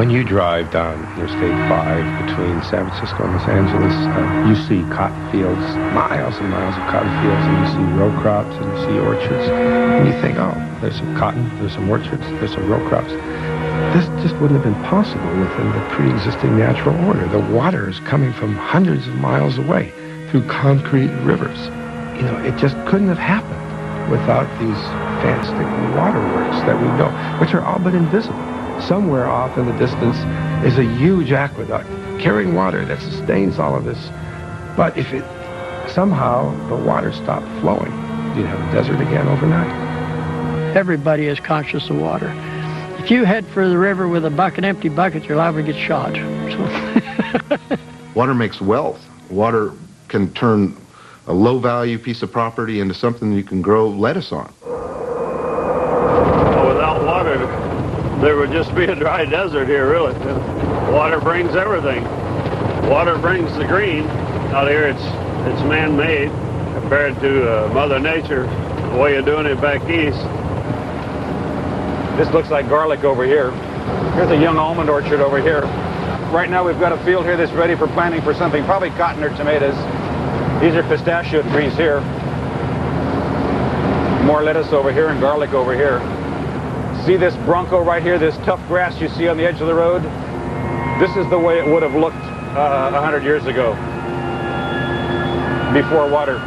When you drive down Interstate 5 between San Francisco and Los Angeles, you see cotton fields, miles and miles of cotton fields, and you see row crops and you see orchards. And you think, oh, there's some cotton, there's some orchards, there's some row crops. This just wouldn't have been possible within the pre-existing natural order. The water is coming from hundreds of miles away through concrete rivers. You know, it just couldn't have happened without these fantastic waterworks that we know, which are all but invisible. Somewhere off in the distance is a huge aqueduct carrying water that sustains all of this. But if it somehow the water stopped flowing, you'd have a desert again overnight. Everybody is conscious of water. If you head for the river with a bucket, empty bucket, you're liable to get shot. So. Water makes wealth. Water can turn a low-value piece of property into something you can grow lettuce on. Without water, there would just be a dry desert here, really. Water brings everything. Water brings the green. Out here, it's man-made compared to Mother Nature, the way you're doing it back east. This looks like garlic over here. Here's a young almond orchard over here. Right now, we've got a field here that's ready for planting for something, probably cotton or tomatoes. These are pistachio trees here. More lettuce over here and garlic over here. See this bronco right here, this tough grass you see on the edge of the road? This is the way it would have looked 100 years ago, before water.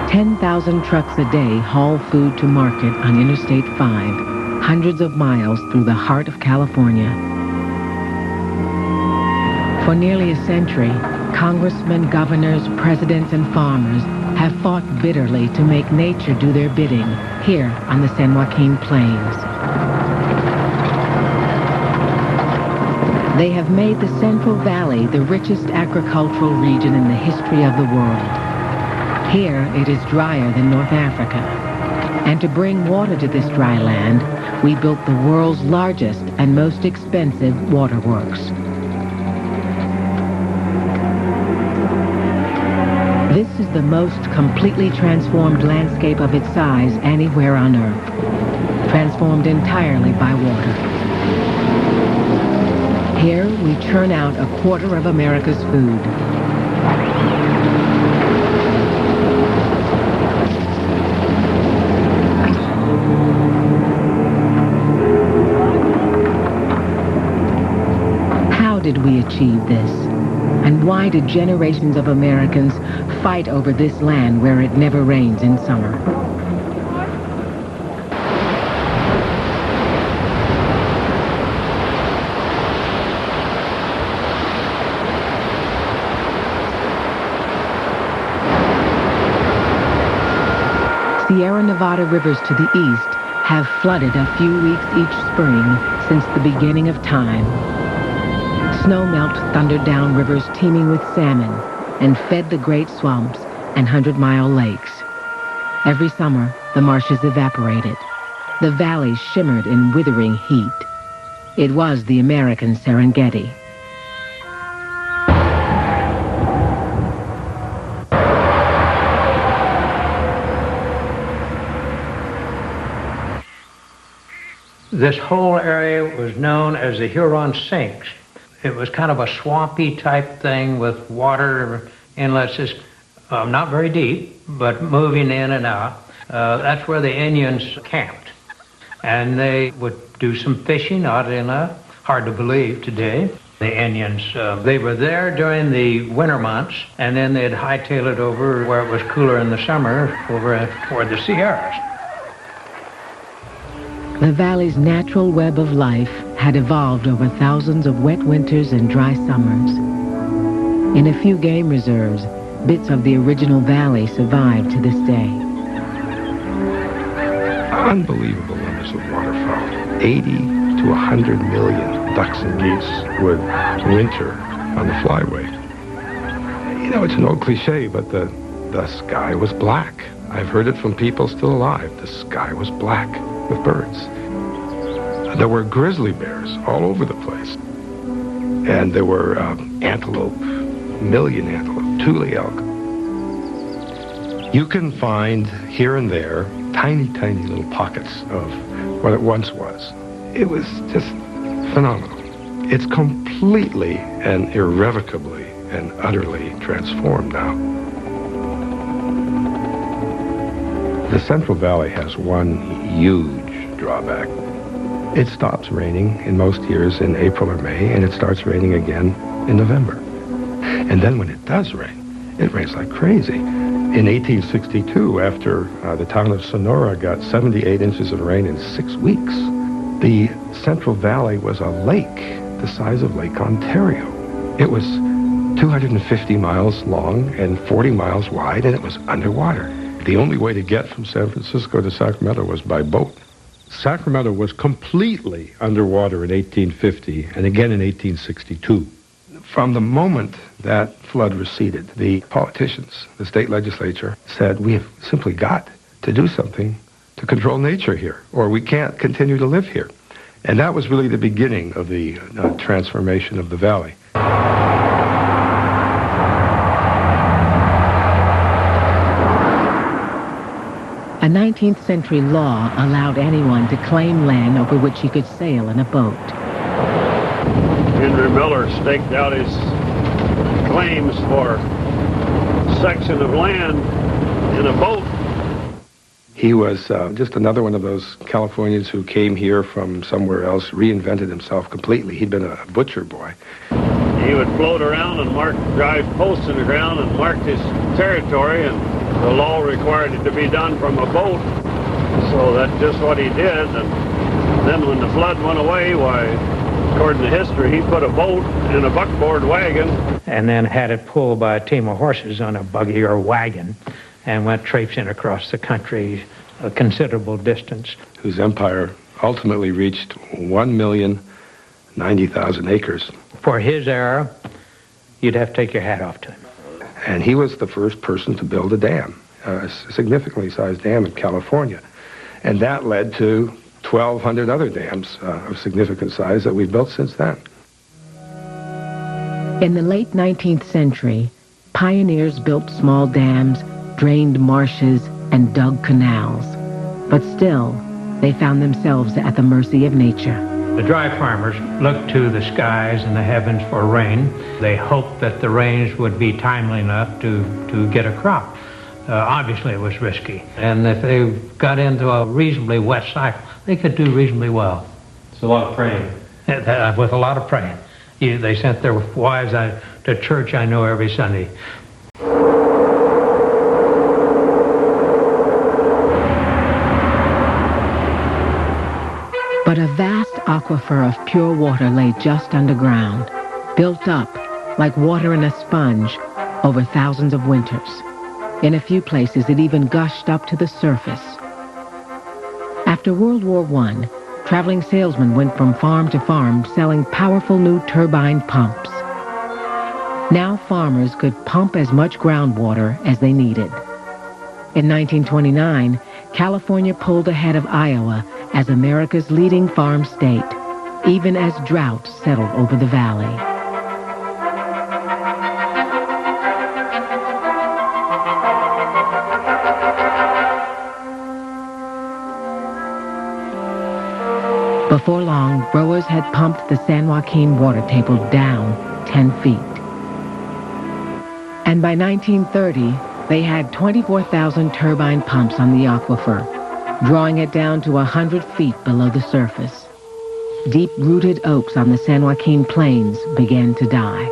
10,000 trucks a day haul food to market on Interstate 5, hundreds of miles through the heart of California. For nearly a century, congressmen, governors, presidents, and farmers have fought bitterly to make nature do their bidding here on the San Joaquin Plains. They have made the Central Valley the richest agricultural region in the history of the world. Here, it is drier than North Africa. And to bring water to this dry land, we built the world's largest and most expensive waterworks. This is the most completely transformed landscape of its size anywhere on Earth, transformed entirely by water. Here, we churn out a quarter of America's food. How did we achieve this? And why did generations of Americans fight over this land where it never rains in summer? Sierra Nevada rivers to the east have flooded a few weeks each spring since the beginning of time. Snowmelt thundered down rivers teeming with salmon and fed the great swamps and 100-mile lakes. Every summer, the marshes evaporated. The valleys shimmered in withering heat. It was the American Serengeti. This whole area was known as the Huron Sinks. It was kind of a swampy type thing with water inlets, just not very deep, but moving in and out. That's where the Indians camped. And they would do some fishing, oddly enough. Hard to believe today. The Indians, they were there during the winter months, and then they'd hightail it over where it was cooler in the summer, over toward the Sierras. The valley's natural web of life had evolved over thousands of wet winters and dry summers. In a few game reserves, bits of the original valley survive to this day. Unbelievable numbers of waterfowl. 80 to 100 million ducks and geese would winter on the flyway. You know, it's an old cliche, but the sky was black. I've heard it from people still alive. The sky was black with birds. There were grizzly bears all over the place. And there were antelope, million antelope, tule elk. You can find here and there tiny, tiny little pockets of what it once was. It was just phenomenal. It's completely and irrevocably and utterly transformed now. The Central Valley has one huge drawback. It stops raining in most years in April or May, and it starts raining again in November. And then when it does rain, it rains like crazy. In 1862, after the town of Sonora got 78 inches of rain in 6 weeks, the Central Valley was a lake the size of Lake Ontario. It was 250 miles long and 40 miles wide, and it was underwater. The only way to get from San Francisco to Sacramento was by boat. Sacramento was completely underwater in 1850 and again in 1862. From the moment that flood receded, the politicians, the state legislature, said, we have simply got to do something to control nature here, or we can't continue to live here. And that was really the beginning of the transformation of the valley. A 19th century law allowed anyone to claim land over which he could sail in a boat. Henry Miller staked out his claims for a section of land in a boat. He was just another one of those Californians who came here from somewhere else, reinvented himself completely. He'd been a butcher boy. He would float around and drive posts in the ground and mark his territory, and the law required it to be done from a boat. So that's just what he did. And then when the flood went away, why, according to history, he put a boat in a buckboard wagon. And then had it pulled by a team of horses on a buggy or wagon and went traipsing across the country a considerable distance. Whose empire ultimately reached 1,090,000 acres. For his era, you'd have to take your hat off to him. And he was the first person to build a dam, a significantly sized dam in California. And that led to 1,200 other dams of significant size that we've built since then. In the late 19th century, pioneers built small dams, drained marshes, and dug canals. But still, they found themselves at the mercy of nature. The dry farmers looked to the skies and the heavens for rain. They hoped that the rains would be timely enough to get a crop. Obviously, it was risky. And if they got into a reasonably wet cycle, they could do reasonably well. It's a lot of praying. With a lot of praying. They sent their wives to church, I know, every Sunday. But a vast aquifer of pure water lay just underground, built up like water in a sponge over thousands of winters. In a few places, it even gushed up to the surface. After World War I, traveling salesmen went from farm to farm selling powerful new turbine pumps. Now farmers could pump as much groundwater as they needed. In 1929, California pulled ahead of Iowa as America's leading farm state, even as drought settled over the valley. Before long, growers had pumped the San Joaquin water table down 10 feet. And by 1930, they had 24,000 turbine pumps on the aquifer, drawing it down to 100 feet below the surface. Deep-rooted oaks on the San Joaquin plains began to die.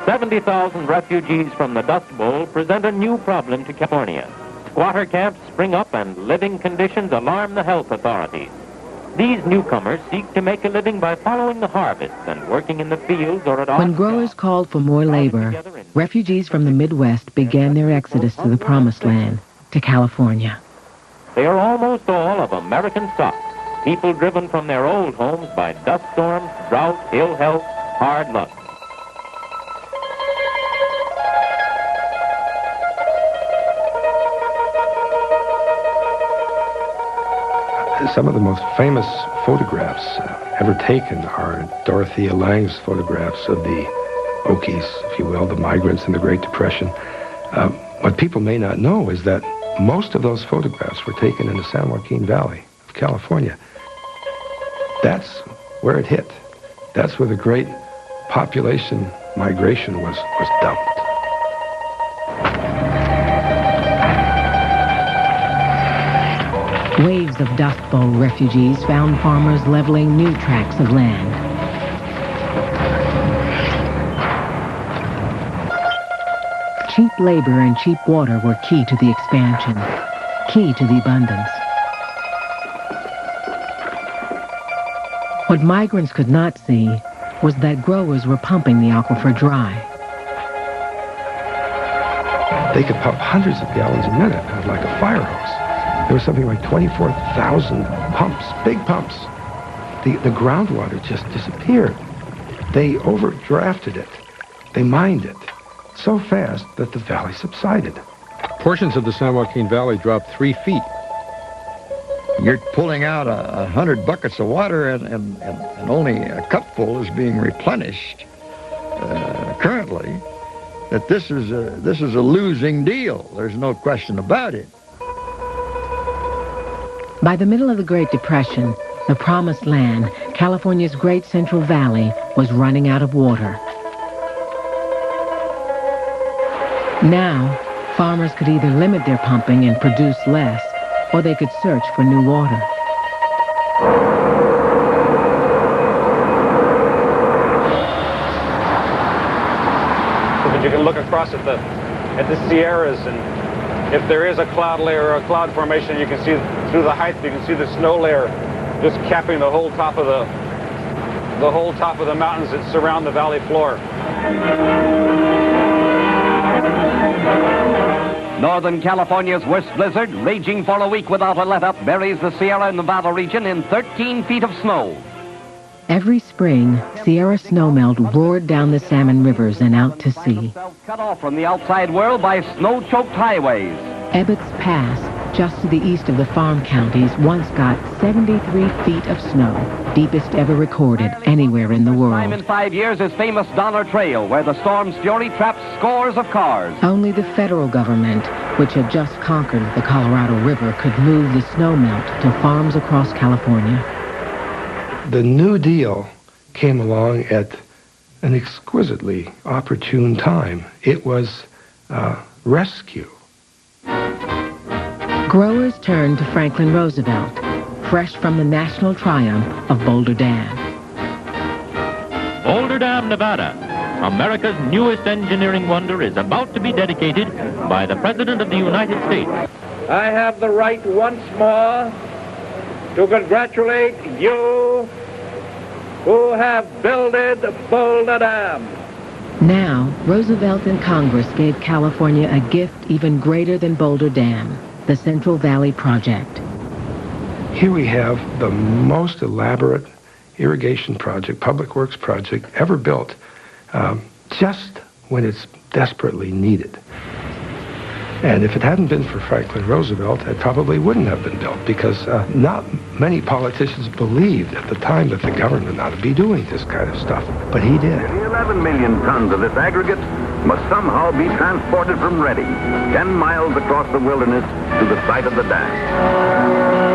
$70,000 refugees from the Dust Bowl present a new problem to California. Squatter camps spring up and living conditions alarm the health authorities. These newcomers seek to make a living by following the harvest and working in the fields or at When growers called for more labor, refugees from the Midwest began their exodus to the Promised Land, to California. They are almost all of American stock, people driven from their old homes by dust storms, drought, ill health, hard luck. Some of the most famous photographs ever taken are Dorothea Lange's photographs of the Okies, if you will, the migrants in the Great Depression. What people may not know is that most of those photographs were taken in the San Joaquin Valley of California. That's where it hit. That's where the great population migration was dumped. Waves of Dust Bowl refugees found farmers leveling new tracts of land. Cheap labor and cheap water were key to the expansion, key to the abundance. What migrants could not see was that growers were pumping the aquifer dry. They could pump hundreds of gallons a minute. It was like a fire hose. There was something like 24,000 pumps, big pumps. The groundwater just disappeared. They overdrafted it. They mined it so fast that the valley subsided. Portions of the San Joaquin Valley dropped 3 feet. You're pulling out 100 buckets of water and only a cupful is being replenished currently. That this is a losing deal. There's no question about it. By the middle of the Great Depression, the Promised Land, California's Great Central Valley, was running out of water. Now, farmers could either limit their pumping and produce less, or they could search for new water. So that you can look across at the Sierras, and if there is a cloud layer or a cloud formation, you can see through the height, you can see the snow layer just capping the whole top of the mountains that surround the valley floor. Northern California's worst blizzard, raging for a week without a let-up, buries the Sierra Nevada region in 13 feet of snow. Every spring, Sierra snowmelt roared down the salmon rivers and out to sea. Cut off from the outside world by snow-choked highways. Ebbets Pass, just to the east of the farm counties, once got 73 feet of snow, deepest ever recorded anywhere in the world. Time in 5 years is famous Donner Trail, where the storm's fury trapped scores of cars. Only the federal government, which had just conquered the Colorado River, could move the snowmelt to farms across California. The New Deal came along at an exquisitely opportune time. It was rescue. Growers turned to Franklin Roosevelt, fresh from the national triumph of Boulder Dam. Boulder Dam, Nevada, America's newest engineering wonder, is about to be dedicated by the President of the United States. I have the right once more to congratulate you who have builded Boulder Dam. Now, Roosevelt and Congress gave California a gift even greater than Boulder Dam, the Central Valley Project. Here we have the most elaborate irrigation project, public works project ever built, just when it's desperately needed. And if it hadn't been for Franklin Roosevelt, it probably wouldn't have been built, because not many politicians believed at the time that the government ought to be doing this kind of stuff. But he did. 11 million tons of this aggregate must somehow be transported from Reading, 10 miles across the wilderness, to the site of the dam.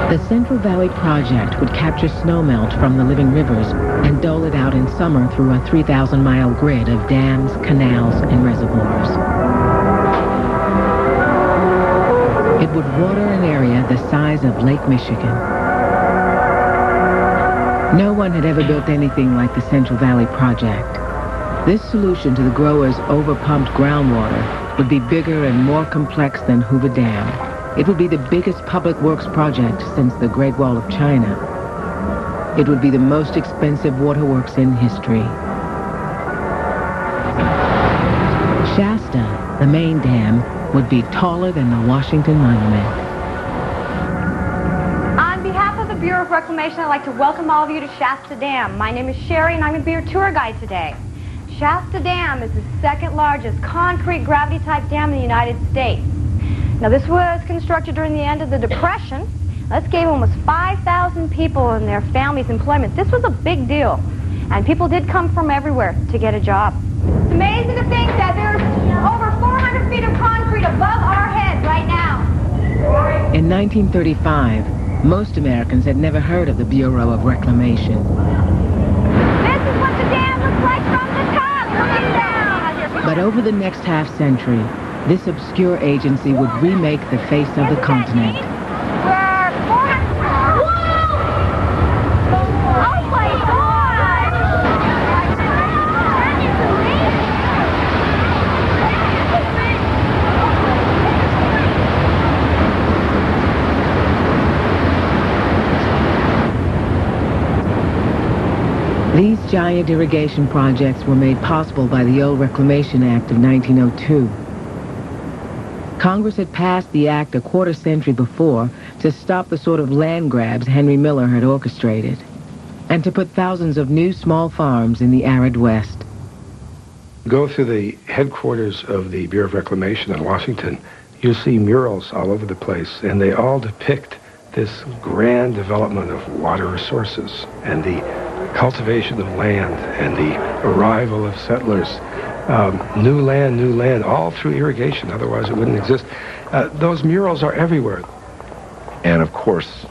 The Central Valley Project would capture snowmelt from the living rivers and dole it out in summer through a 3,000-mile grid of dams, canals, and reservoirs. It would water an area the size of Lake Michigan. No one had ever built anything like the Central Valley Project. This solution to the growers' overpumped groundwater would be bigger and more complex than Hoover Dam. It would be the biggest public works project since the Great Wall of China. It would be the most expensive waterworks in history. Shasta, the main dam, would be taller than the Washington Monument. On behalf of the Bureau of Reclamation, I'd like to welcome all of you to Shasta Dam. My name is Sherry, and I'm going to be your tour guide today. Shasta Dam is the second largest concrete gravity-type dam in the United States. Now, this was constructed during the end of the Depression. This gave almost 5,000 people and their families employment. This was a big deal. And people did come from everywhere to get a job. It's amazing to think that there's over 400 feet of concrete above our heads right now. In 1935, most Americans had never heard of the Bureau of Reclamation. This is what the dam looks like from the top, looking down. But over the next half-century, this obscure agency would remake the face of the continent. These giant irrigation projects were made possible by the old Reclamation Act of 1902. Congress had passed the act a quarter century before to stop the sort of land grabs Henry Miller had orchestrated, and to put thousands of new small farms in the arid West. Go through the headquarters of the Bureau of Reclamation in Washington, you'll see murals all over the place, and they all depict this grand development of water resources and the cultivation of land and the arrival of settlers. New land, all through irrigation, otherwise it wouldn't exist. Those murals are everywhere. And of course,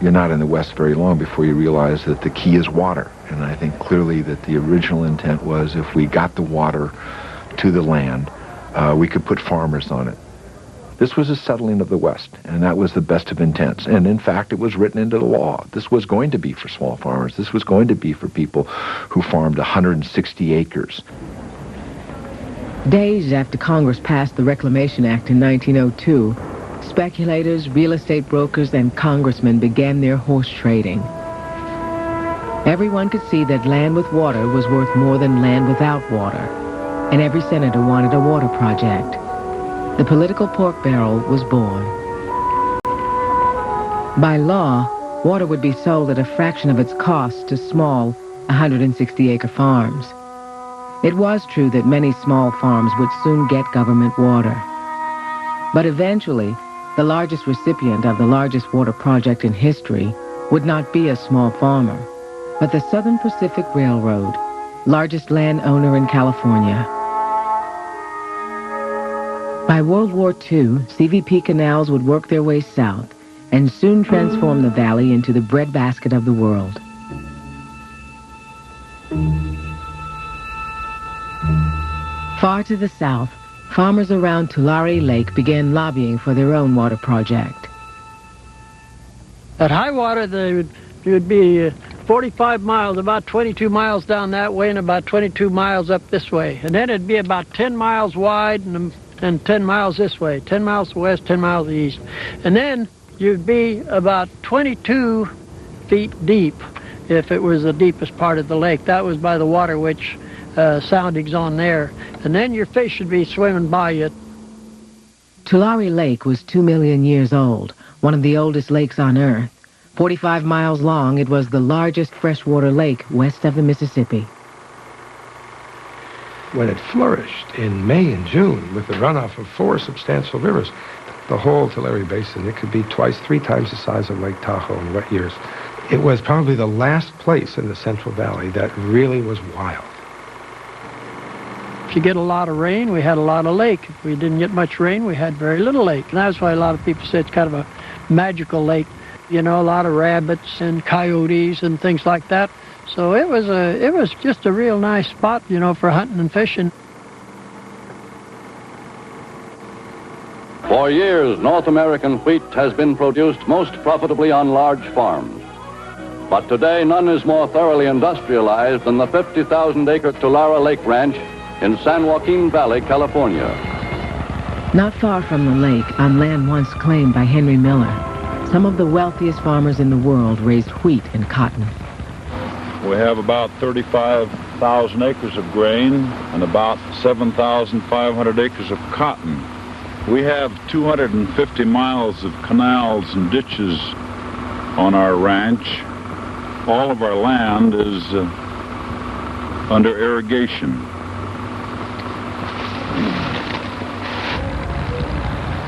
you're not in the West very long before you realize that the key is water. And I think clearly that the original intent was if we got the water to the land, we could put farmers on it. This was a settling of the West, and that was the best of intents. And in fact, it was written into the law. This was going to be for small farmers. This was going to be for people who farmed 160 acres. Days after Congress passed the Reclamation Act in 1902, speculators, real estate brokers, and congressmen began their horse trading. Everyone could see that land with water was worth more than land without water, and every senator wanted a water project. The political pork barrel was born. By law, water would be sold at a fraction of its cost to small 160-acre farms. It was true that many small farms would soon get government water. But eventually, the largest recipient of the largest water project in history would not be a small farmer, but the Southern Pacific Railroad, largest landowner in California. By World War II, CVP canals would work their way south and soon transform the valley into the breadbasket of the world. Far to the south, farmers around Tulare Lake began lobbying for their own water project. At high water, there would be 45 miles, about 22 miles down that way and about 22 miles up this way. And then it'd be about 10 miles wide and 10 miles this way, 10 miles west, 10 miles east. And then you'd be about 22 feet deep if it was the deepest part of the lake. That was by the water witch soundings on there. And then your fish should be swimming by you. Tulare Lake was 2 million years old, one of the oldest lakes on Earth. 45 miles long, it was the largest freshwater lake west of the Mississippi. When it flourished in May and June with the runoff of 4 substantial rivers, the whole Tulare Basin, it could be twice, 3 times the size of Lake Tahoe in wet years. It was probably the last place in the Central Valley that really was wild. If you get a lot of rain, we had a lot of lake. If we didn't get much rain, we had very little lake. And that's why a lot of people say it's kind of a magical lake. You know, a lot of rabbits and coyotes and things like that. So it was just a real nice spot, you know, for hunting and fishing. For years, North American wheat has been produced most profitably on large farms. But today, none is more thoroughly industrialized than the 50,000-acre Tulare Lake Ranch in San Joaquin Valley, California. Not far from the lake, on land once claimed by Henry Miller, some of the wealthiest farmers in the world raised wheat and cotton. We have about 35,000 acres of grain and about 7,500 acres of cotton. We have 250 miles of canals and ditches on our ranch. All of our land is under irrigation.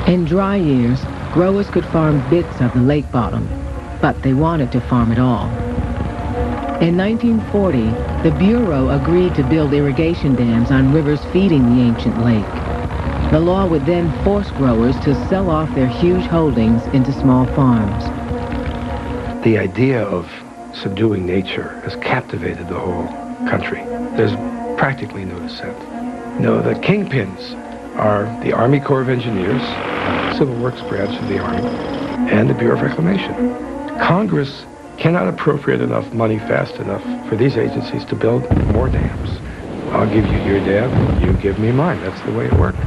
In dry years, growers could farm bits of the lake bottom, but they wanted to farm it all. In 1940, the Bureau agreed to build irrigation dams on rivers feeding the ancient lake. The law would then force growers to sell off their huge holdings into small farms. The idea of subduing nature has captivated the whole country. There's practically no dissent. No, the kingpins are the Army Corps of Engineers, Civil Works branch of the Army, and the Bureau of Reclamation. Congress cannot appropriate enough money fast enough for these agencies to build more dams. I'll give you your dam, you give me mine. That's the way it worked.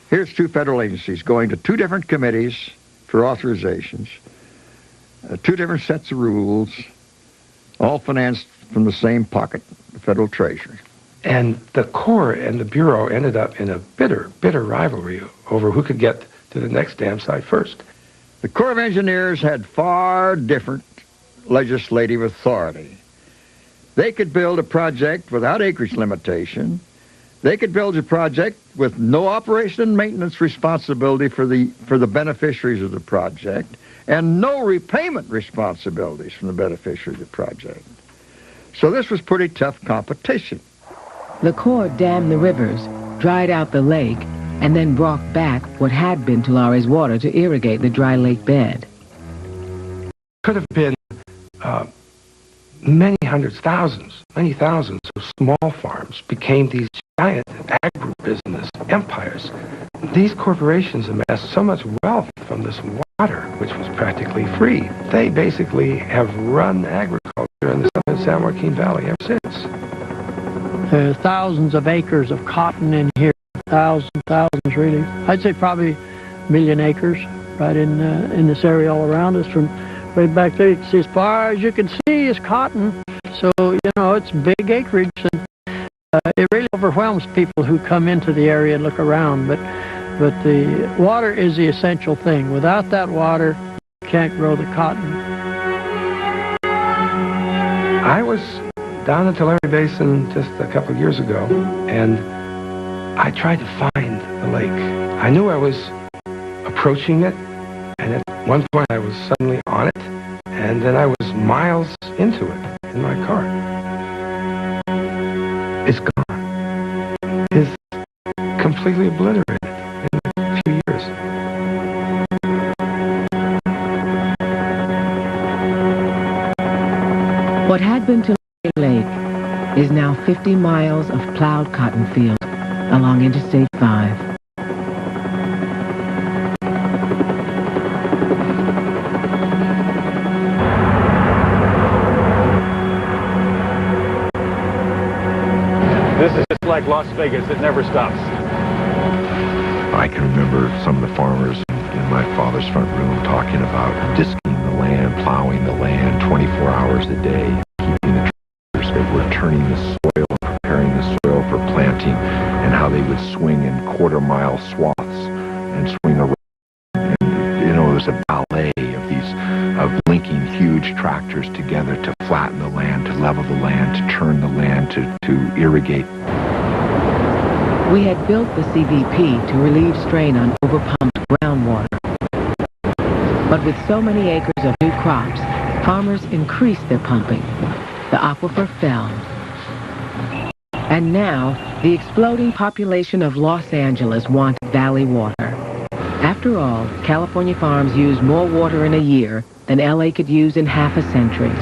Here's two federal agencies going to two different committees for authorizations, two different sets of rules, all financed from the same pocket, the Federal Treasury. And the Corps and the Bureau ended up in a bitter, bitter rivalry over who could get to the next dam site first. The Corps of Engineers had far different legislative authority. They could build a project without acreage limitation. They could build a project with no operation and maintenance responsibility for the beneficiaries of the project, and no repayment responsibilities from the beneficiaries of the project. So this was pretty tough competition. The Corps dammed the rivers, dried out the lake, and then brought back what had been Tulare water to irrigate the dry lake bed. Could have been many hundreds, thousands, many thousands of small farms became these giant agribusiness empires. These corporations amassed so much wealth from this water, which was practically free. They basically have run agriculture in the southern San Joaquin Valley ever since. There are thousands of acres of cotton in here. Thousands really. I'd say probably a million acres right in this area all around us. From way back there, you can see as far as you can see is cotton. So, you know, it's big acreage, and it really overwhelms people who come into the area and look around. But the water is the essential thing. Without that water, you can't grow the cotton. I was down in Tulare Basin just a couple of years ago, and I tried to find the lake. I knew I was approaching it, and at one point I was suddenly on it, and then I was miles into it in my car. It's gone. It's completely obliterated in a few years. What had been Tulare Lake is now 50 miles of plowed cotton field along Interstate 5. This is just like Las Vegas. It never stops. I can remember some of the farmers in my father's front room talking about disking the land, plowing the land 24 hours a day, keeping the tractors that were turning the soil, preparing the soil for planting, and how they would swing in quarter-mile swaths and swing around. And, you know, it was a ballet of linking huge tractors together to flatten the land, to level the land, to turn the land, to irrigate. We had built the CVP to relieve strain on overpumped groundwater. But with so many acres of new crops, farmers increased their pumping. The aquifer fell. And now, the exploding population of Los Angeles wanted valley water. After all, California farms use more water in a year than LA could use in half a century.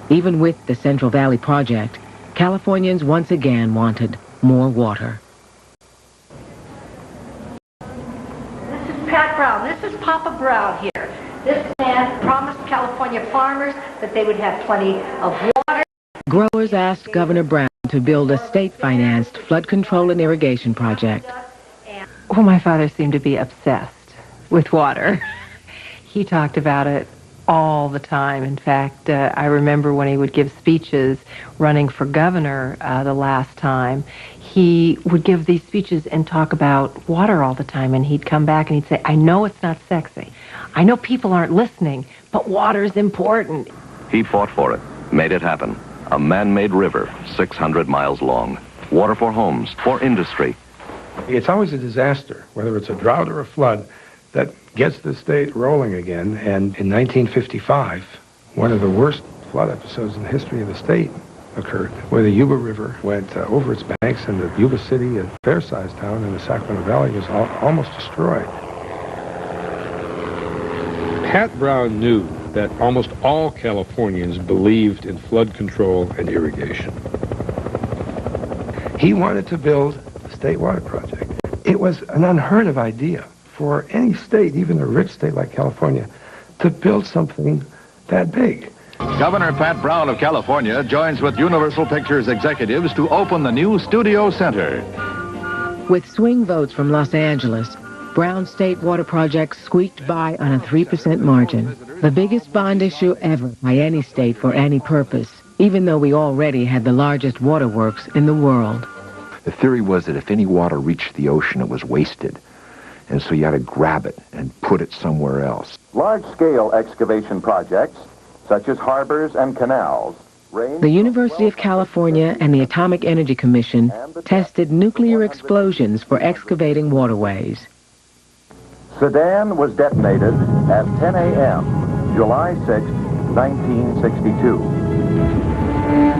Even with the Central Valley Project, Californians once again wanted more water. This is Pat Brown. This is Papa Brown here. This man promised California farmers that they would have plenty of water. Growers asked Governor Brown to build a state-financed flood control and irrigation project. Well, my father seemed to be obsessed with water. He talked about it all the time. In fact, I remember when he would give speeches running for governor the last time, he would give these speeches and talk about water all the time, and he'd come back and he'd say, I know it's not sexy. I know people aren't listening, but water is important. He fought for it, made it happen. A man-made river, 600 miles long. Water for homes, for industry. It's always a disaster, whether it's a drought or a flood, that gets the state rolling again. And in 1955, one of the worst flood episodes in the history of the state occurred, where the Yuba River went over its banks, and the Yuba City, a fair-sized town in the Sacramento Valley, was almost destroyed. Pat Brown knew that almost all Californians believed in flood control and irrigation. He wanted to build a state water project. It was an unheard of idea for any state, even a rich state like California, to build something that big. Governor Pat Brown of California joins with Universal Pictures executives to open the new Studio Center. With swing votes from Los Angeles, Brown's state water project squeaked by on a 3% margin, the biggest bond issue ever by any state for any purpose, even though we already had the largest waterworks in the world. The theory was that if any water reached the ocean, it was wasted. And so you had to grab it and put it somewhere else. Large-scale excavation projects, such as harbors and canals, The University of California and the Atomic Energy Commission tested nuclear explosions for excavating waterways. Sedan was detonated at 10 a.m., July 6, 1962.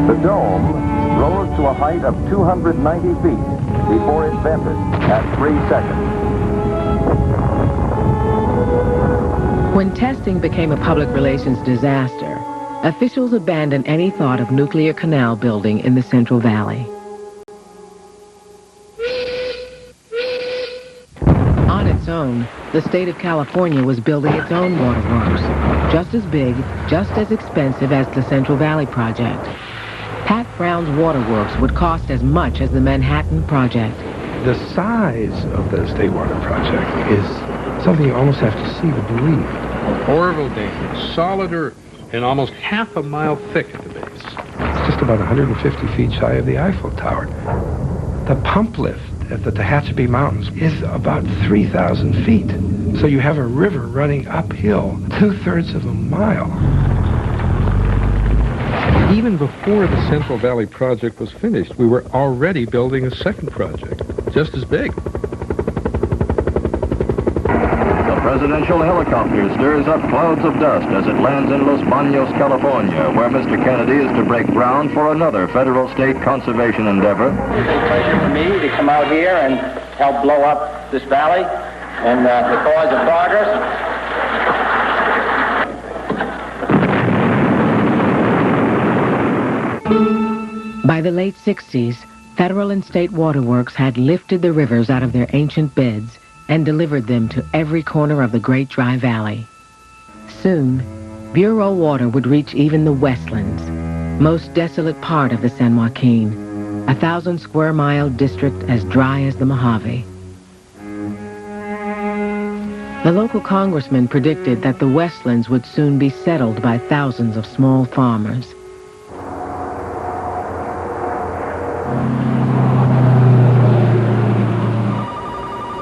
The dome rose to a height of 290 feet before it vented at 3 seconds. When testing became a public relations disaster, officials abandoned any thought of nuclear canal building in the Central Valley. On its own, the state of California was building its own waterworks, just as big, just as expensive as the Central Valley Project. Pat Brown's waterworks would cost as much as the Manhattan Project. The size of the state water project is something you almost have to see to believe. Orville Dam, solid earth, and almost half a mile thick at the base. It's just about 150 feet shy of the Eiffel Tower. The pump lift at the Tehachapi Mountains is about 3,000 feet. So you have a river running uphill 2/3 of a mile. Even before the Central Valley Project was finished, we were already building a second project, just as big. The presidential helicopter stirs up clouds of dust as it lands in Los Banos, California, where Mr. Kennedy is to break ground for another federal-state conservation endeavor. It's a pleasure for me to come out here and help blow up this valley and the cause of progress. By the late 60s, federal and state waterworks had lifted the rivers out of their ancient beds and delivered them to every corner of the Great Dry Valley. Soon, Bureau water would reach even the Westlands, most desolate part of the San Joaquin, a 1,000-square-mile district as dry as the Mojave. The local congressman predicted that the Westlands would soon be settled by thousands of small farmers.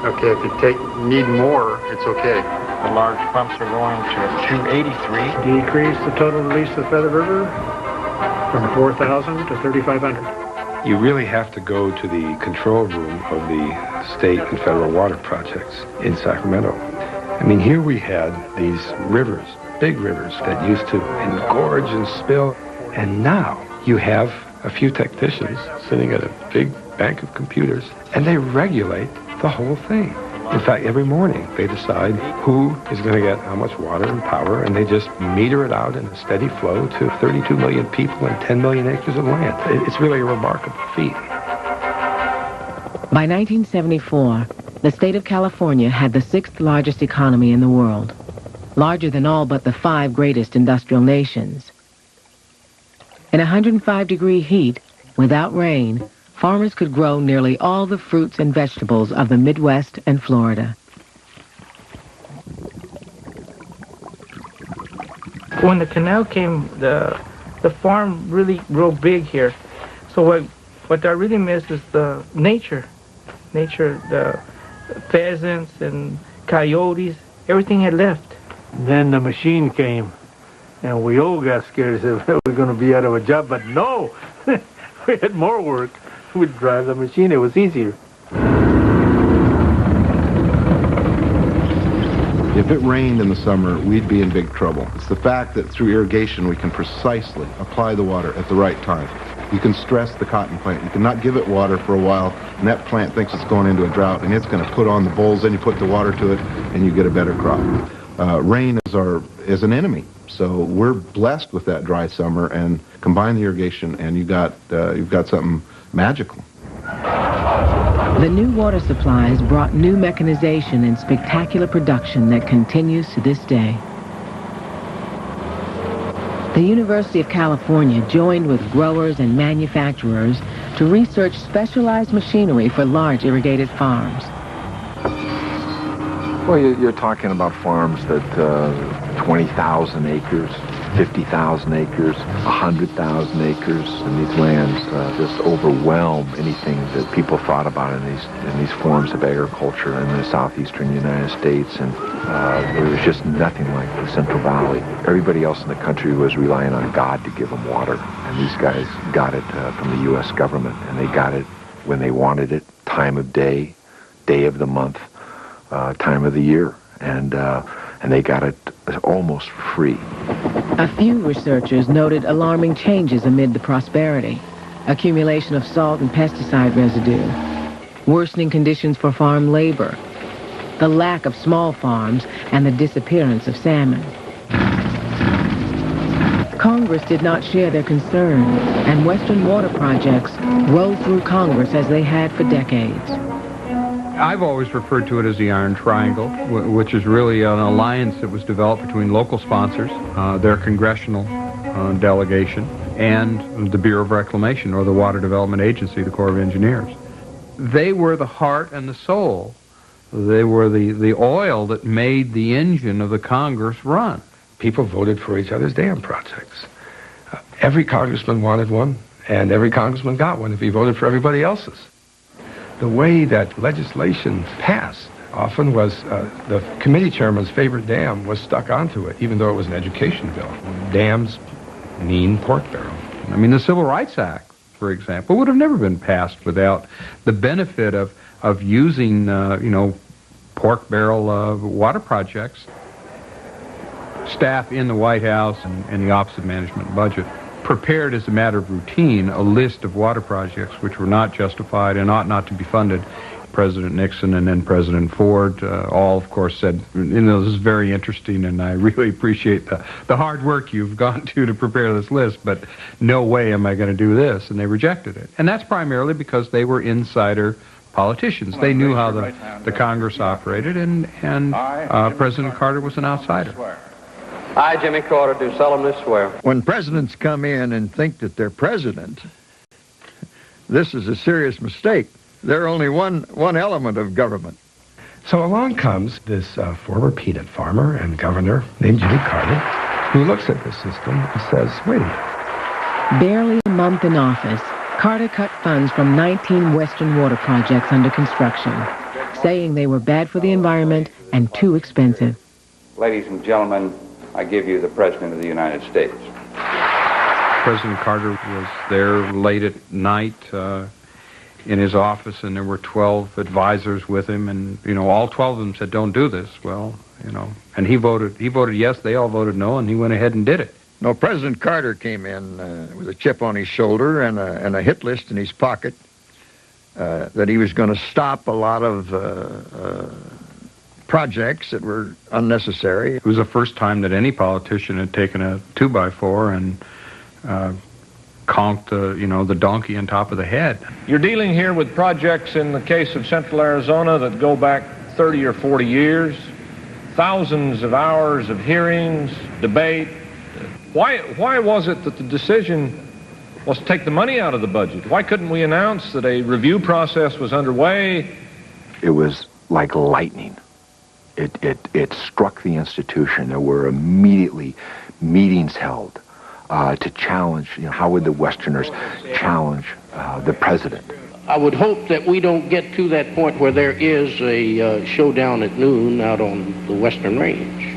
Okay, if you need more, it's okay. The large pumps are going to 283. Decrease the total release of the Feather River from 4,000 to 3,500. You really have to go to the control room of the state and federal water projects in Sacramento. I mean, here we had these rivers, big rivers, that used to engorge and spill, and now you have a few technicians sitting at a big bank of computers, and they regulate the whole thing. In fact, every morning they decide who is going to get how much water and power, and they just meter it out in a steady flow to 32 million people and 10 million acres of land. It's really a remarkable feat. By 1974, the state of California had the 6th largest economy in the world, larger than all but the 5 greatest industrial nations. In 105-degree heat, without rain, farmers could grow nearly all the fruits and vegetables of the Midwest and Florida. When the canal came, the farm really grew big here. So what I really miss is the nature. The pheasants and coyotes, everything had left. Then the machine came, and we all got scared that we were going to be out of a job, but no, we had more work. We'd drive the machine, it was easier. If it rained in the summer, we'd be in big trouble. It's the fact that through irrigation we can precisely apply the water at the right time. You can stress the cotton plant. You cannot give it water for a while, and that plant thinks it's going into a drought, and it's going to put on the bolls, then you put the water to it, and you get a better crop. Rain is an enemy, so we're blessed with that dry summer, and combine the irrigation, and you've got something magical. The new water supplies brought new mechanization and spectacular production that continues to this day. The University of California joined with growers and manufacturers to research specialized machinery for large irrigated farms. Well, you're talking about farms that 20,000 acres, 50,000 acres, 100,000 acres, and these lands just overwhelm anything that people thought about in these forms of agriculture in the southeastern United States, and there was just nothing like the Central Valley. Everybody else in the country was relying on God to give them water, and these guys got it from the U.S. government, and they got it when they wanted it, time of day, day of the month, time of the year, and they got it almost free. A few researchers noted alarming changes amid the prosperity. Accumulation of salt and pesticide residue, worsening conditions for farm labor, the lack of small farms, and the disappearance of salmon. Congress did not share their concern, and Western water projects rolled through Congress as they had for decades. I've always referred to it as the Iron Triangle, which is really an alliance that was developed between local sponsors, their congressional delegation, and the Bureau of Reclamation, or the Water Development Agency, the Corps of Engineers. They were the heart and the soul. They were the oil that made the engine of the Congress run. People voted for each other's dam projects. Every congressman wanted one, and every congressman got one if he voted for everybody else's. The way that legislation passed often was the committee chairman's favorite dam was stuck onto it, even though it was an education bill. Dams mean pork barrel. I mean, the Civil Rights Act, for example, would have never been passed without the benefit of using, pork barrel water projects. Staff in the White House and the Office of Management and Budget prepared as a matter of routine a list of water projects which were not justified and ought not to be funded. President Nixon and then President Ford all, of course, said, this is very interesting and I really appreciate the hard work you've gone to prepare this list, but no way am I going to do this, and they rejected it. And that's primarily because they were insider politicians. They knew how the Congress operated, and President Carter was an outsider. I, Jimmy Carter, do solemnly swear. When presidents come in and think that they're president, this is a serious mistake. They're only one element of government. So along comes this former peanut farmer and governor named Jimmy Carter, who looks at the system and says, wait a minute. Barely a month in office, Carter cut funds from 19 Western water projects under construction, saying they were bad for the environment and too expensive. Ladies and gentlemen, I give you the President of the United States. President Carter was there late at night in his office, and there were 12 advisors with him, and, all 12 of them said, don't do this. Well, and he voted yes, they all voted no, and he went ahead and did it. No, President Carter came in with a chip on his shoulder and a hit list in his pocket that he was going to stop a lot of projects that were unnecessary. It was the first time that any politician had taken a 2x4 and conked the donkey on top of the head. You're dealing here with projects in the case of Central Arizona that go back 30 or 40 years, thousands of hours of hearings, debate. Why was it that the decision was to take the money out of the budget? Why couldn't we announce that a review process was underway? It was like lightning. It struck the institution. There were immediately meetings held to challenge, how would the Westerners challenge the president? I would hope that we don't get to that point where there is a showdown at noon out on the Western Range.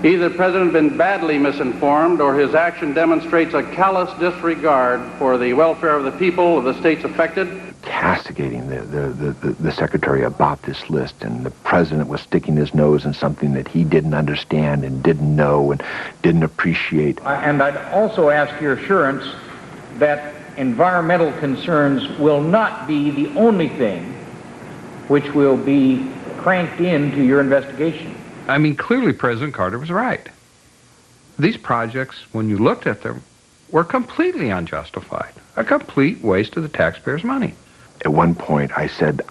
Either the President has been badly misinformed or his action demonstrates a callous disregard for the welfare of the people of the states affected. castigating the secretary about this list, and the president was sticking his nose in something that he didn't understand and didn't know and didn't appreciate. And I'd also ask your assurance that environmental concerns will not be the only thing which will be cranked into your investigation. I mean, clearly President Carter was right. These projects, when you looked at them, were completely unjustified. A complete waste of the taxpayers' money. At one point, I said,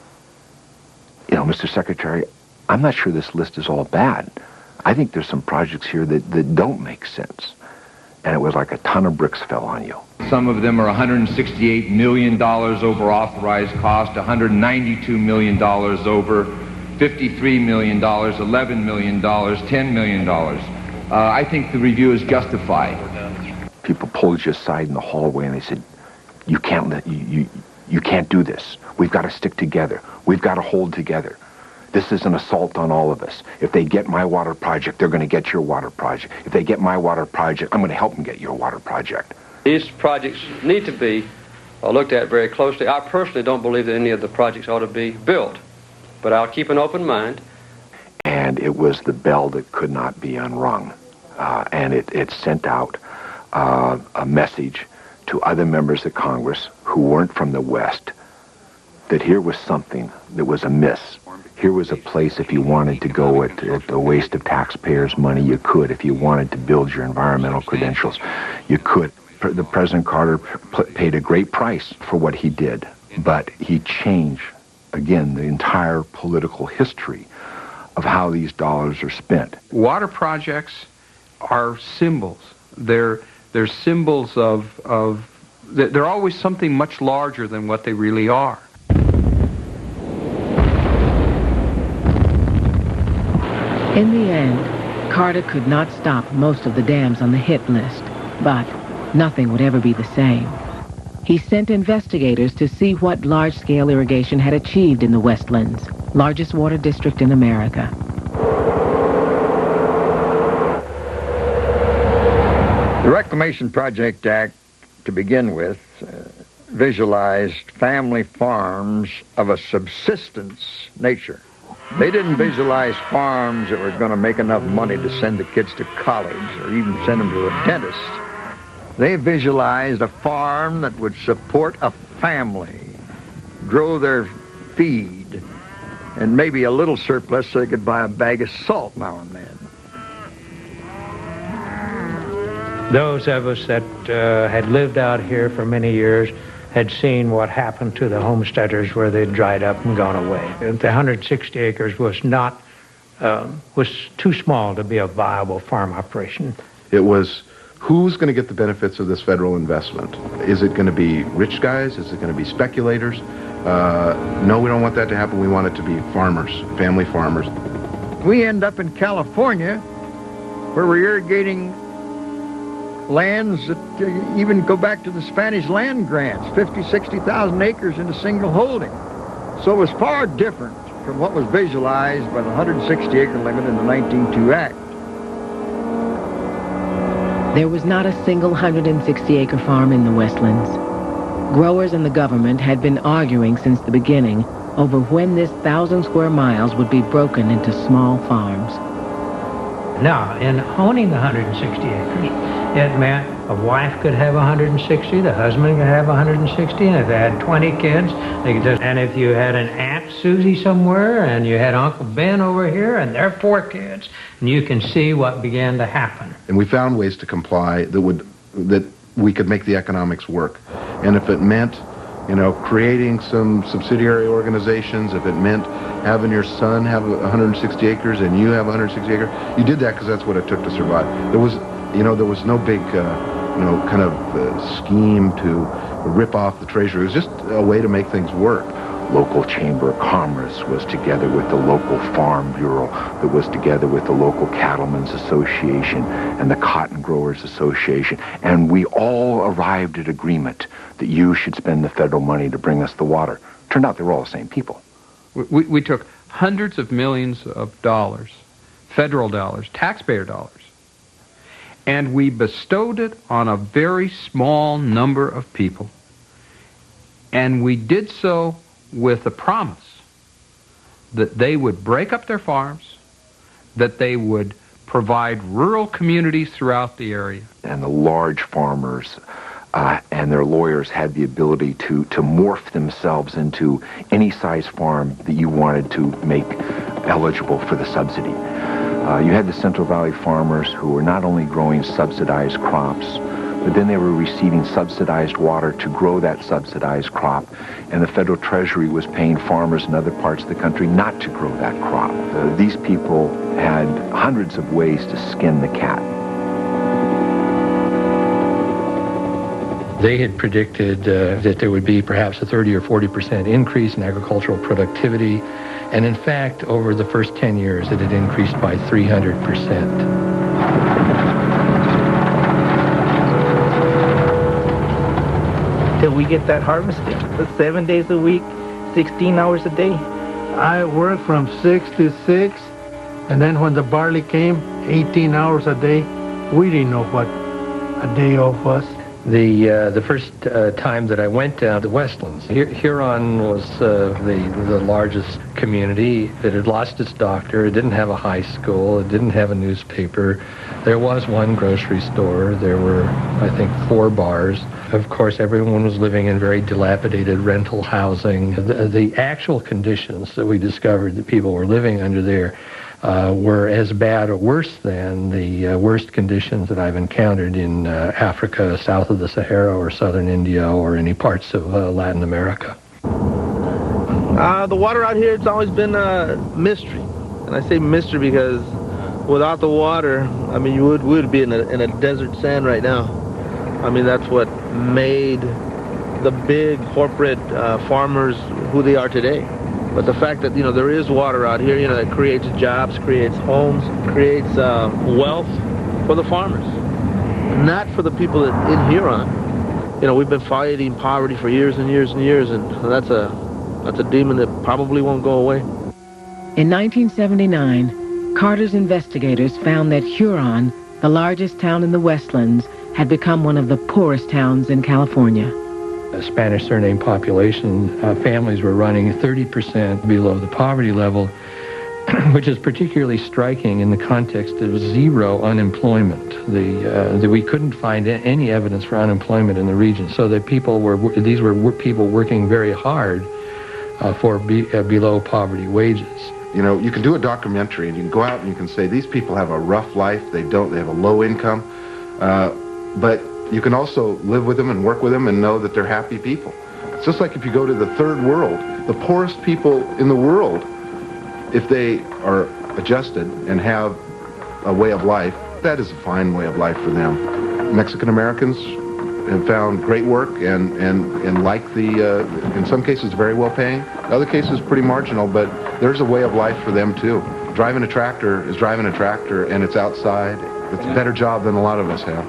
you know, Mr. Secretary, I'm not sure this list is all bad. I think there's some projects here that don't make sense. And it was like a ton of bricks fell on you. Some of them are $168 million over authorized cost, $192 million over, $53 million, $11 million, $10 million. I think the review is justified. People pulled you aside in the hallway and they said, you can't do this. We've got to stick together. We've got to hold together. This is an assault on all of us. If they get my water project, they're going to get your water project. If they get my water project, I'm going to help them get your water project. These projects need to be looked at very closely. I personally don't believe that any of the projects ought to be built, but I'll keep an open mind. And it was the bell that could not be unrung. And it sent out a message to other members of Congress who weren't from the West that here was something that was amiss. Here was a place, if you wanted to go at the waste of taxpayers' money, you could. If you wanted to build your environmental credentials, you could. The President Carter paid a great price for what he did, but he changed, again, the entire political history of how these dollars are spent. Water projects are symbols. They're symbols of they're always something much larger than what they really are. In the end, Carter could not stop most of the dams on the hit list, but nothing would ever be the same. He sent investigators to see what large-scale irrigation had achieved in the Westlands, largest water district in America. The Reclamation Project Act, to begin with, visualized family farms of a subsistence nature. They didn't visualize farms that were going to make enough money to send the kids to college or even send them to a dentist. They visualized a farm that would support a family, grow their feed, and maybe a little surplus so they could buy a bag of salt now and then. Those of us that had lived out here for many years had seen what happened to the homesteaders where they dried up and gone away. The 160 acres was not, was too small to be a viable farm operation. It was, who's going to get the benefits of this federal investment? Is it going to be rich guys? Is it going to be speculators? No, we don't want that to happen. We want it to be farmers, family farmers. We end up in California where we're irrigating lands that even go back to the Spanish land grants, 50, 60,000 acres in a single holding. So it was far different from what was visualized by the 160-acre limit in the 1902 Act. There was not a single 160-acre farm in the Westlands. Growers and the government had been arguing since the beginning over when this 1,000 square miles would be broken into small farms. Now, in owning the 160 acres, it meant a wife could have 160, the husband could have 160, and if they had 20 kids, they could just, and if you had an Aunt Susie somewhere, and you had Uncle Ben over here, and their 4 kids, and you can see what began to happen. And we found ways to comply that we could make the economics work. And if it meant, you know, creating some subsidiary organizations, if it meant having your son have 160 acres and you have 160 acres, you did that because that's what it took to survive. There was no big, kind of scheme to rip off the treasury. It was just a way to make things work. Local Chamber of Commerce was together with the local Farm Bureau, that was together with the local Cattlemen's Association and the Cotton Growers Association, and we all arrived at agreement that you should spend the federal money to bring us the water. Turned out they were all the same people. We took hundreds of millions of dollars, federal dollars, taxpayer dollars, and we bestowed it on a very small number of people. And we did so with a promise that they would break up their farms, that they would provide rural communities throughout the area. And the large farmers and their lawyers had the ability to morph themselves into any size farm that you wanted to make eligible for the subsidy. You had the Central Valley farmers who were not only growing subsidized crops, but then they were receiving subsidized water to grow that subsidized crop, and the federal treasury was paying farmers in other parts of the country not to grow that crop. These people had hundreds of ways to skin the cat. They had predicted that there would be perhaps a 30 or 40% increase in agricultural productivity, and in fact, over the first 10 years, it had increased by 300%. Till we get that harvesting. 7 days a week, 16 hours a day. I worked from 6 to 6, and then when the barley came, 18 hours a day. We didn't know what a day off was. The first time that I went down to Westlands, Huron was the largest community. It had lost its doctor. It didn't have a high school. It didn't have a newspaper. There was one grocery store. There were, I think, 4 bars. Of course, everyone was living in very dilapidated rental housing. The actual conditions that we discovered that people were living under there were as bad or worse than the worst conditions that I've encountered in Africa, south of the Sahara, or southern India, or any parts of Latin America. The water out here, it's always been a mystery. And I say mystery because without the water, I mean, you would be in a desert sand right now. I mean, that's what made the big corporate farmers who they are today. But the fact that, there is water out here, that creates jobs, creates homes, creates wealth for the farmers, not for the people in Huron. We've been fighting poverty for years and years and years, and that's a demon that probably won't go away. In 1979, Carter's investigators found that Huron, the largest town in the Westlands, had become one of the poorest towns in California. A Spanish surname population, families were running 30% below the poverty level, which is particularly striking in the context of zero unemployment. We couldn't find any evidence for unemployment in the region, so that these were people working very hard for below poverty wages. You can do a documentary and you can go out and you can say these people have a rough life, they have a low income, but you can also live with them and work with them and know that they're happy people. It's just like if you go to the third world, the poorest people in the world, if they are adjusted and have a way of life, that is a fine way of life for them. Mexican Americans have found great work and like in some cases very well paying, in other cases pretty marginal, but there's a way of life for them too. Driving a tractor is driving a tractor and it's outside. It's a better job than a lot of us have.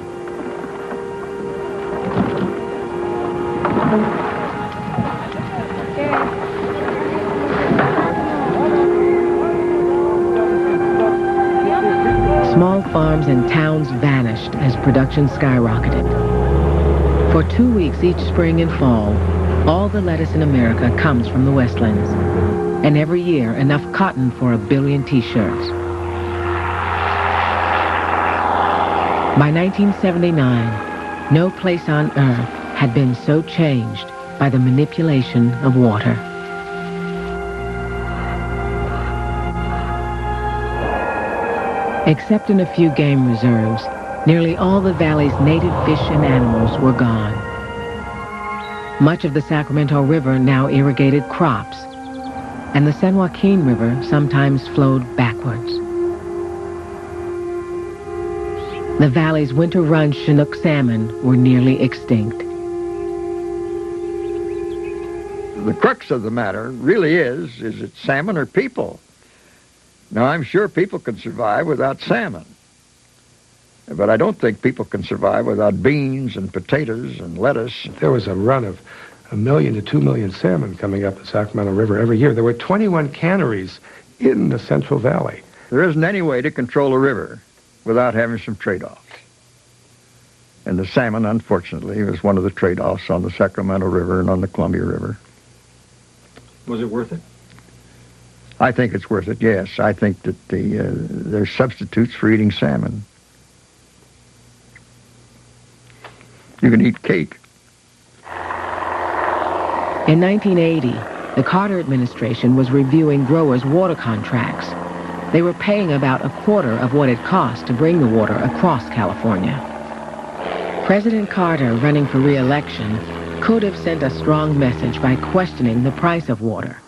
Small farms and towns vanished as production skyrocketed. For 2 weeks each spring and fall, all the lettuce in America comes from the Westlands. And every year, enough cotton for 1 billion T-shirts. By 1979, no place on earth had been so changed by the manipulation of water. Except in a few game reserves, nearly all the valley's native fish and animals were gone. Much of the Sacramento River now irrigated crops, and the San Joaquin River sometimes flowed backwards. The valley's winter-run Chinook salmon were nearly extinct. The crux of the matter really is it salmon or people? Now, I'm sure people can survive without salmon. But I don't think people can survive without beans and potatoes and lettuce. There was a run of 1 million to 2 million salmon coming up the Sacramento River every year. There were 21 canneries in the Central Valley. There isn't any way to control a river without having some trade-offs. And the salmon, unfortunately, was one of the trade-offs on the Sacramento River and on the Columbia River. Was it worth it? I think it's worth it, yes. I think that there's substitutes for eating salmon. You can eat cake. In 1980, the Carter administration was reviewing growers' water contracts. They were paying about a quarter of what it cost to bring the water across California. President Carter, running for re-election, could have sent a strong message by questioning the price of water,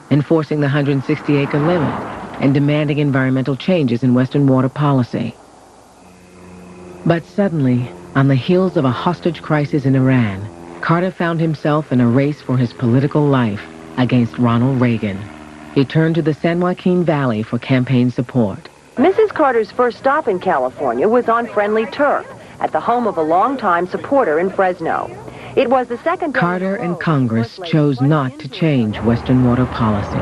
enforcing the 160-acre limit, and demanding environmental changes in Western water policy. But suddenly, on the heels of a hostage crisis in Iran, Carter found himself in a race for his political life against Ronald Reagan. He turned to the San Joaquin Valley for campaign support. Mrs. Carter's first stop in California was on friendly turf at the home of a longtime supporter in Fresno. It was the second... Carter and Congress chose not to change Western water policy.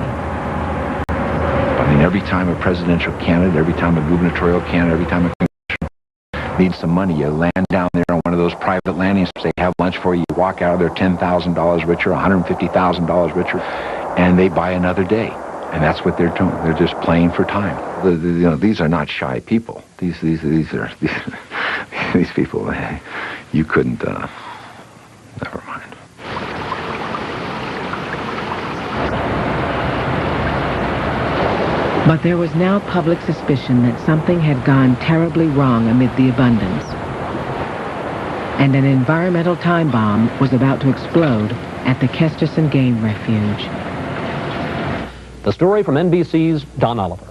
I mean, every time a presidential candidate, every time a gubernatorial candidate, every time a congressional needs some money, you land down there on one of those private landings, they have lunch for you, you walk out of there $10,000 richer, $150,000 richer, and they buy another day. And that's what they're doing. They're just playing for time. You know, these are not shy people. These are these people. You couldn't. Never mind. But there was now public suspicion that something had gone terribly wrong amid the abundance. And an environmental time bomb was about to explode at the Kesterson Game Refuge. The story from NBC's Don Oliver.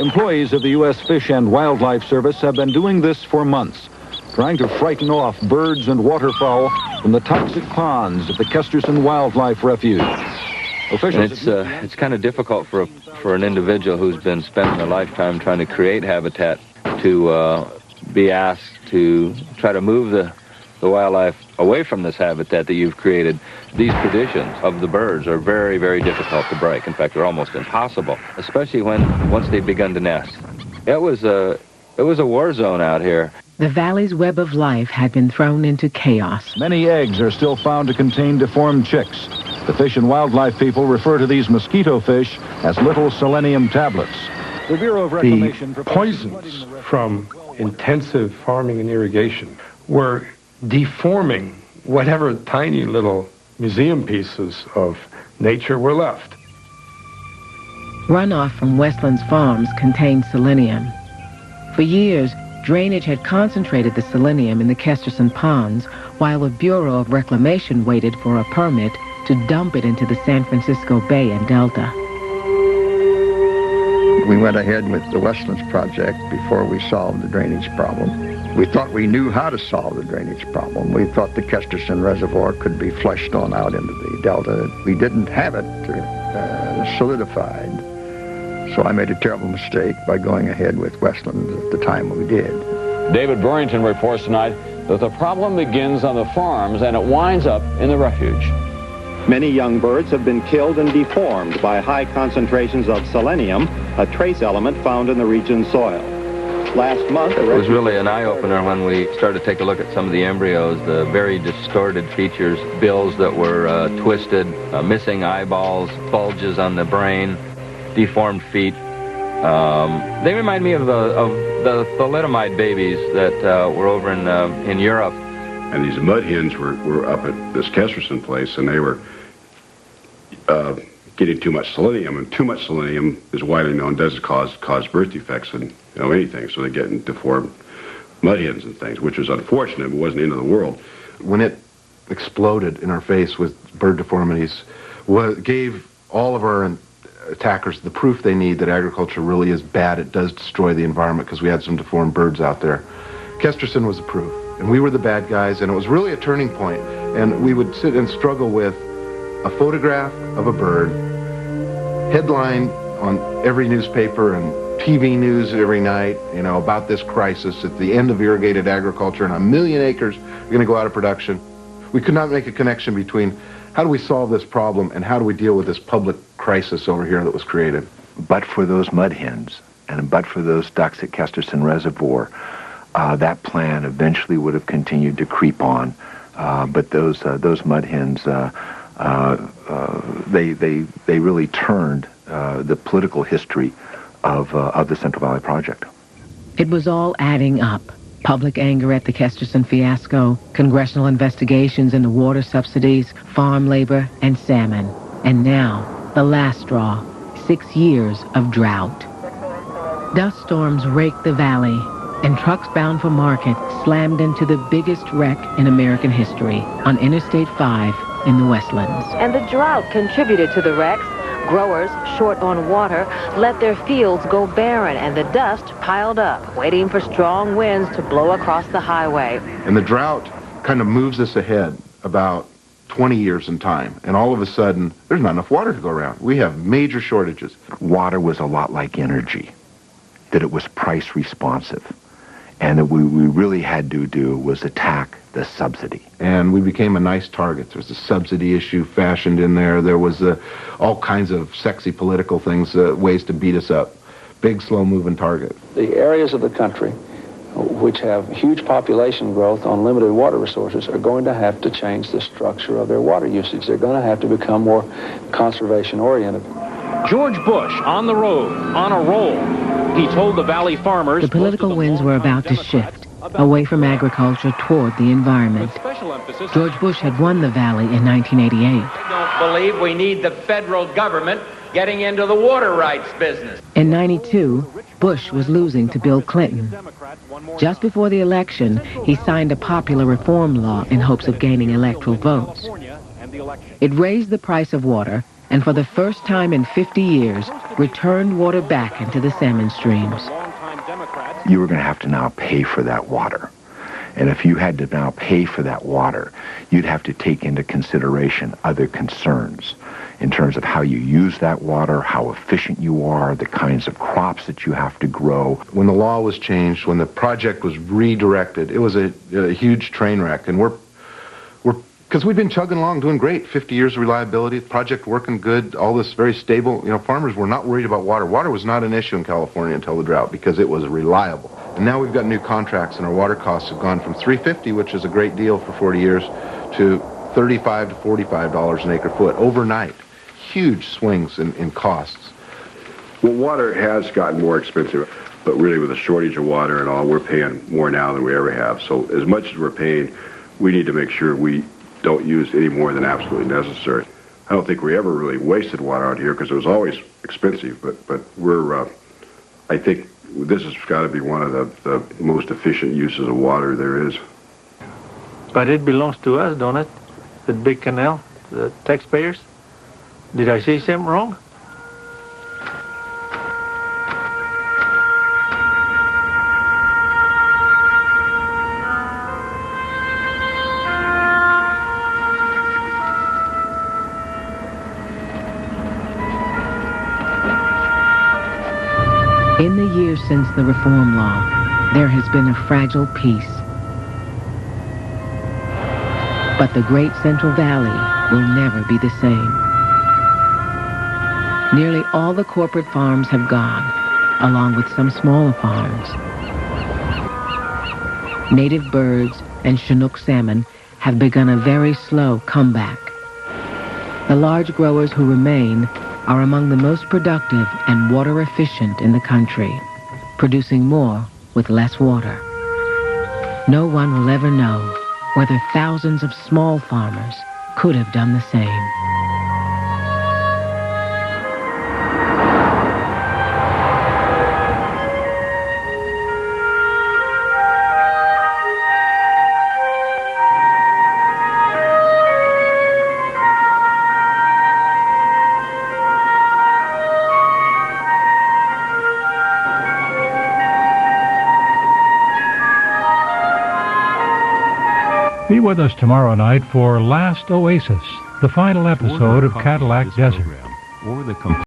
Employees of the U.S. Fish and Wildlife Service have been doing this for months, trying to frighten off birds and waterfowl from the toxic ponds of the Kesterson Wildlife Refuge. Officials, it's kind of difficult for an individual who's been spending a lifetime trying to create habitat to be asked to try to move the wildlife away from this habitat that you've created. These traditions of the birds are very, very difficult to break. In fact, they're almost impossible, especially once they've begun to nest. It was a war zone out here. The valley's web of life had been thrown into chaos. Many eggs are still found to contain deformed chicks. The Fish and Wildlife people refer to these mosquito fish as little selenium tablets. The Bureau of Reclamation... The poisons from intensive farming and irrigation were deforming whatever tiny little museum pieces of nature were left. Runoff from Westland's farms contained selenium. For years, drainage had concentrated the selenium in the Kesterson ponds, while the Bureau of Reclamation waited for a permit to dump it into the San Francisco Bay and Delta. We went ahead with the Westlands project before we solved the drainage problem. We thought we knew how to solve the drainage problem. We thought the Kesterson Reservoir could be flushed on out into the Delta. We didn't have it solidified. So I made a terrible mistake by going ahead with Westlands at the time we did. David Burrington reports tonight that the problem begins on the farms and it winds up in the refuge. Many young birds have been killed and deformed by high concentrations of selenium, a trace element found in the region's soil. Last month, it was really an eye-opener when we started to take a look at some of the embryos, the very distorted features, bills that were twisted, missing eyeballs, bulges on the brain, deformed feet. They remind me of the thalidomide babies that were over in Europe. And these mud hens were up at this Kesterson place, and they were getting too much selenium, and too much selenium is widely known does cause birth defects in anything, so they get deformed mud hens and things, which was unfortunate, but wasn't the end of the world. When it exploded in our face with bird deformities, gave all of our attackers the proof they need that agriculture really is bad. It does destroy the environment because we had some deformed birds out there. Kesterson was the proof, and we were the bad guys, and it was really a turning point. And we would sit and struggle with a photograph of a bird, headline on every newspaper and TV news every night, about this crisis at the end of irrigated agriculture, and 1 million acres are going to go out of production. We could not make a connection between how do we solve this problem and how do we deal with this public crisis over here that was created. But for those mud hens and but for those ducks at Kesterson Reservoir, that plan eventually would have continued to creep on. But those mud hens, they really turned the political history of the Central Valley Project. It was all adding up. Public anger at the Kesterson fiasco, congressional investigations into water subsidies, farm labor, and salmon. And now, the last straw, 6 years of drought. Dust storms raked the valley, and trucks bound for market slammed into the biggest wreck in American history on Interstate 5 in the Westlands. And the drought contributed to the wrecks. Growers, short on water, let their fields go barren, and the dust piled up, waiting for strong winds to blow across the highway. And the drought kind of moves us ahead about 20 years in time, and all of a sudden, there's not enough water to go around. We have major shortages. Water was a lot like energy, that it was price responsive. And that we really had to do was attack the subsidy. And we became a nice target. There was a subsidy issue fashioned in there. There was all kinds of sexy political things, ways to beat us up. Big, slow-moving target. The areas of the country which have huge population growth on limited water resources are going to have to change the structure of their water usage. They're going to have to become more conservation-oriented. George Bush on the road, on a roll. He told the Valley farmers... The political winds were about to shift, away from agriculture toward the environment. George Bush had won the Valley in 1988. I don't believe we need the federal government getting into the water rights business. In 92, Bush was losing to Bill Clinton. Just before the election, he signed a popular reform law in hopes of gaining electoral votes. It raised the price of water, and for the first time in 50 years, returned water back into the salmon streams. You were going to have to now pay for that water. And if you had to now pay for that water, you'd have to take into consideration other concerns in terms of how you use that water, how efficient you are, the kinds of crops that you have to grow. When the law was changed, when the project was redirected, it was a huge train wreck. And because we've been chugging along, doing great, 50 years of reliability, the project working good, all this very stable. You know, farmers were not worried about water. Water was not an issue in California until the drought because it was reliable. And now we've got new contracts, and our water costs have gone from $3.50, which is a great deal for 40 years, to $35 to $45 an acre foot overnight. Huge swings in costs. Well, water has gotten more expensive, but really with a shortage of water and all, we're paying more now than we ever have. So as much as we're paying, we need to make sure we don't use any more than absolutely necessary. I don't think we ever really wasted water out here because it was always expensive, but we're, I think this has got to be one of the most efficient uses of water there is. But it belongs to us, don't it? The big canal, the taxpayers? Did I say something wrong? In the years since the reform law, there has been a fragile peace. But the great Central Valley will never be the same. Nearly all the corporate farms have gone, along with some smaller farms. Native birds and Chinook salmon have begun a very slow comeback. The large growers who remain are among the most productive and water efficient in the country, producing more with less water. No one will ever know whether thousands of small farmers could have done the same. Be with us tomorrow night for Last Oasis, the final episode of Cadillac Desert.